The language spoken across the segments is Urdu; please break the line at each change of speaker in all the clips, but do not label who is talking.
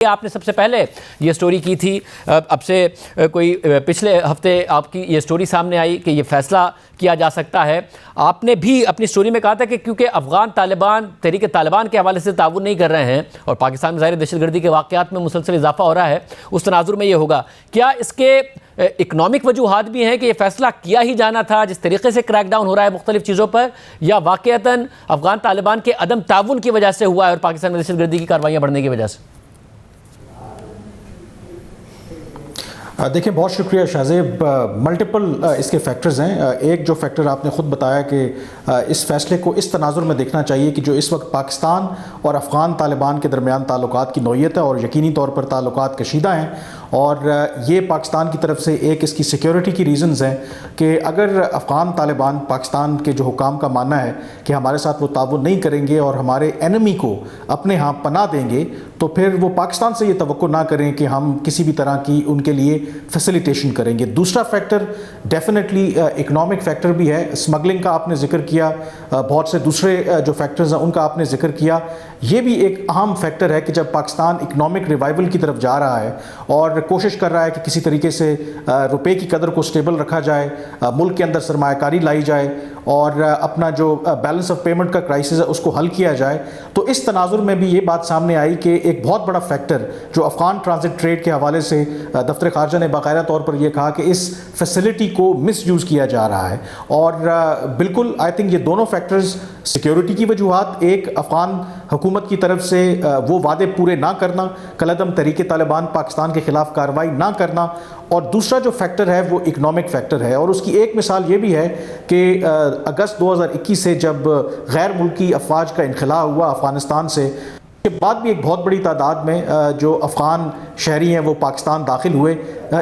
آپ نے سب سے پہلے یہ سٹوری کی تھی، اب سے کوئی پچھلے ہفتے آپ کی یہ سٹوری سامنے آئی کہ یہ فیصلہ کیا جا سکتا ہے۔ آپ نے بھی اپنی سٹوری میں کہا تھا کہ کیونکہ افغان طالبان تحریک طالبان کے حوالے سے تعاون نہیں کر رہے ہیں اور پاکستان میں ظاہر دہشت گردی کے واقعات میں مسلسل اضافہ ہو رہا ہے، اس تناظر میں یہ ہوگا۔ کیا اس کے اکنامک وجوہات بھی ہیں کہ یہ فیصلہ کیا ہی جانا تھا جس طریقے سے کریک ڈاؤن ہو رہا ہے مختلف چیزوں پر، یا واقعتاً افغان طالبان کے عدم تعاون کی وجہ سے ہوا ہے اور پاکستان میں دہشت گردی کی کارروائیاں بڑھنے کی وجہ سے؟
دیکھیں، بہت شکریہ شاہزیب۔ ملٹیپل اس کے فیکٹرز ہیں۔ ایک جو فیکٹر آپ نے خود بتایا کہ اس فیصلے کو اس تناظر میں دیکھنا چاہیے کہ جو اس وقت پاکستان اور افغان طالبان کے درمیان تعلقات کی نوعیت ہے اور یقینی طور پر تعلقات کشیدہ ہیں، اور یہ پاکستان کی طرف سے ایک اس کی سیکیورٹی کی ریزنز ہیں کہ اگر افغان طالبان پاکستان کے جو حکام کا ماننا ہے کہ ہمارے ساتھ وہ تعاون نہیں کریں گے اور ہمارے اینمی کو اپنے ہاں پناہ دیں گے، تو پھر وہ پاکستان سے یہ توقع نہ کریں کہ ہم کسی بھی طرح کی ان کے لیے فیسیلیٹیشن کریں گے۔ دوسرا فیکٹر ڈیفینیٹلی اکنامک فیکٹر بھی ہے۔ اسمگلنگ کا آپ نے ذکر کیا، بہت سے دوسرے جو فیکٹرز ہیں ان کا آپ نے ذکر کیا۔ یہ بھی ایک اہم فیکٹر ہے کہ جب پاکستان اکنامک ریوائول کی طرف جا رہا ہے اور کوشش کر رہا ہے کہ کسی طریقے سے روپے کی قدر کو سٹیبل رکھا جائے، ملک کے اندر سرمایہ کاری لائی جائے اور اپنا جو بیلنس آف پیمنٹ کا کرائسس ہے اس کو حل کیا جائے، تو اس تناظر میں بھی یہ بات سامنے آئی کہ ایک بہت بڑا فیکٹر جو افغان ٹرانزٹ ٹریڈ کے حوالے سے دفتر خارجہ نے باقاعدہ طور پر یہ کہا کہ اس فیسلٹی کو مس یوز کیا جا رہا ہے، اور بالکل آئی تھنک یہ دونوں فیکٹرز، سیکیورٹی کی وجوہات، ایک افغان حکومت کی طرف سے وہ وعدے پورے نہ کرنا، کالعدم تحریک طالبان پاکستان کے خلاف کارروائی نہ کرنا، اور دوسرا جو فیکٹر ہے وہ اکنامک فیکٹر ہے۔ اور اس کی ایک مثال یہ بھی ہے کہ اگست 2021 سے جب غیر ملکی افواج کا انخلاء ہوا افغانستان سے، اس کے بعد بھی ایک بہت بڑی تعداد میں جو افغان شہری ہیں وہ پاکستان داخل ہوئے۔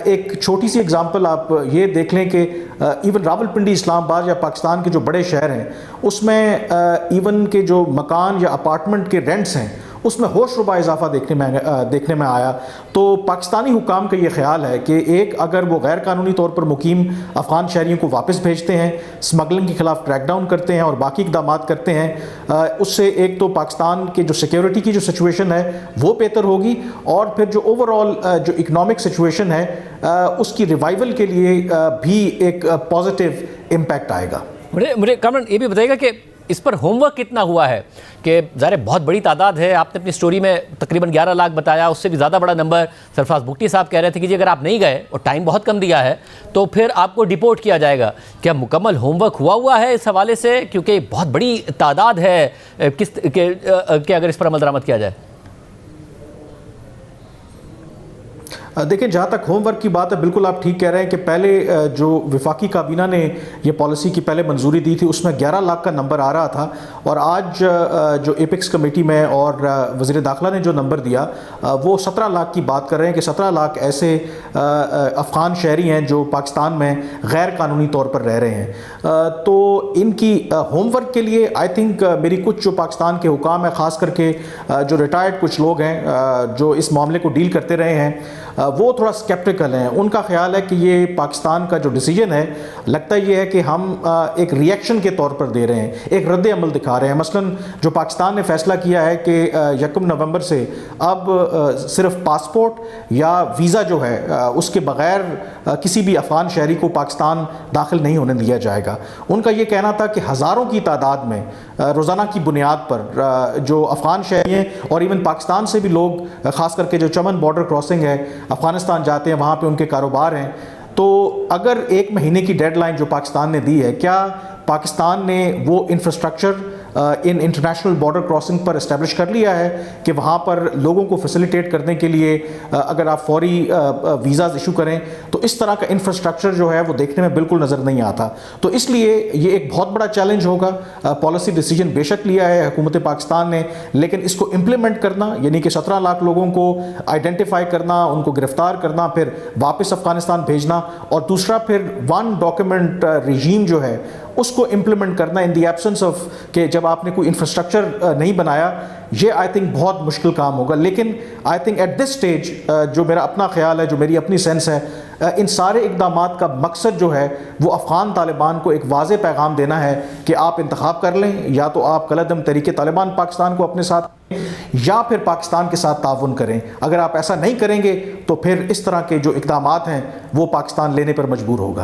ایک چھوٹی سی اگزامپل آپ یہ دیکھ لیں کہ ایون راولپنڈی، اسلام آباد یا پاکستان کے جو بڑے شہر ہیں اس میں ایون کے جو مکان یا اپارٹمنٹ کے رینٹس ہیں اس میں ہوش ربا اضافہ دیکھنے میں آیا۔ تو پاکستانی حکام کا یہ خیال ہے کہ ایک، اگر وہ غیر قانونی طور پر مقیم افغان شہریوں کو واپس بھیجتے ہیں، اسمگلنگ کے خلاف کریک ڈاؤن کرتے ہیں اور باقی اقدامات کرتے ہیں، اس سے ایک تو پاکستان کے جو سیکیورٹی کی جو سچویشن ہے وہ بہتر ہوگی، اور پھر جو اوور آل جو اکنامک سچویشن ہے اس کی ریوائول کے لیے بھی ایک پازیٹیو امپیکٹ آئے گا۔
مجھے کامران یہ بھی بتائیے گا کہ اس پر ہوم ورک کتنا ہوا ہے؟ کہ ظاہر بہت بڑی تعداد ہے، آپ نے اپنی سٹوری میں تقریباً 11 لاکھ بتایا، اس سے بھی زیادہ بڑا نمبر سرفراز بگٹی صاحب کہہ رہے تھے کہ جی اگر آپ نہیں گئے اور ٹائم بہت کم دیا ہے تو پھر آپ کو ڈیپورٹ کیا جائے گا۔ کیا مکمل ہوم ورک ہوا ہے اس حوالے سے؟ کیونکہ بہت بڑی تعداد ہے کہ اگر اس پر عمل درآمد کیا جائے۔
دیکھیں، جہاں تک ہوم ورک کی بات ہے، بالکل آپ ٹھیک کہہ رہے ہیں کہ پہلے جو وفاقی کابینہ نے یہ پالیسی کی پہلے منظوری دی تھی اس میں 11 لاکھ کا نمبر آ رہا تھا، اور آج جو ایپکس کمیٹی میں اور وزیر داخلہ نے جو نمبر دیا وہ 17 لاکھ کی بات کر رہے ہیں کہ 17 لاکھ ایسے افغان شہری ہیں جو پاکستان میں غیر قانونی طور پر رہ رہے ہیں۔ تو ان کی ہوم ورک کے لیے آئی تھنک میری کچھ جو پاکستان کے حکام ہیں، خاص کر کے جو ریٹائرڈ کچھ لوگ ہیں جو اس معاملے کو ڈیل کرتے رہے ہیں، وہ تھوڑا سکیپٹیکل ہیں۔ ان کا خیال ہے کہ یہ پاکستان کا جو ڈیسیجن ہے، لگتا یہ ہے کہ ہم ایک ریئیکشن کے طور پر دے رہے ہیں، ایک رد عمل دکھا رہے ہیں۔ مثلاً جو پاکستان نے فیصلہ کیا ہے کہ 1 نومبر سے اب صرف پاسپورٹ یا ویزا جو ہے اس کے بغیر کسی بھی افغان شہری کو پاکستان داخل نہیں ہونے دیا جائے گا۔ ان کا یہ کہنا تھا کہ ہزاروں کی تعداد میں روزانہ کی بنیاد پر جو افغان شہری ہیں اور ایون پاکستان سے بھی لوگ، خاص کر کے جو چمن بارڈر کراسنگ ہے افغانستان جاتے ہیں، وہاں پہ ان کے کاروبار ہیں، تو اگر 1 مہینے کی ڈیڈ لائن جو پاکستان نے دی ہے، کیا پاکستان نے وہ انفراسٹرکچر انٹرنیشنل بارڈر کراسنگ پر اسٹیبلش کر لیا ہے کہ وہاں پر لوگوں کو فیسیلیٹیٹ کرنے کے لیے اگر آپ فوری ویزاز ایشو کریں تو اس طرح کا انفراسٹرکچر جو ہے وہ دیکھنے میں بالکل نظر نہیں آتا۔ تو اس لیے یہ ایک بہت بڑا چیلنج ہوگا۔ پالیسی ڈیسیجن بے شک لیا ہے حکومت پاکستان نے، لیکن اس کو امپلیمنٹ کرنا، یعنی کہ 17 لاکھ لوگوں کو آئیڈینٹیفائی کرنا، ان کو گرفتار کرنا، پھر واپس افغانستان بھیجنا، اور دوسرا پھر 1 ڈاکیومنٹ رجیم جو ہے اس کو امپلیمنٹ کرنا ان دی ایبسنس آف، کہ جب آپ نے کوئی انفراسٹرکچر نہیں بنایا، یہ آئی تھنک بہت مشکل کام ہوگا۔ لیکن I think at this stage جو میرا اپنا خیال ہے، جو میری اپنی سینس ہے، ان سارے اقدامات کا مقصد جو ہے وہ افغان طالبان کو ایک واضح پیغام دینا ہے کہ آپ انتخاب کر لیں، یا تو آپ کالعدم تحریک طالبان پاکستان کو اپنے ساتھ یا پھر پاکستان کے ساتھ تعاون کریں. اگر آپ ایسا نہیں کریں گے تو پھر اس طرح کے جو اقدامات ہیں وہ پاکستان لینے پر مجبور ہوگا.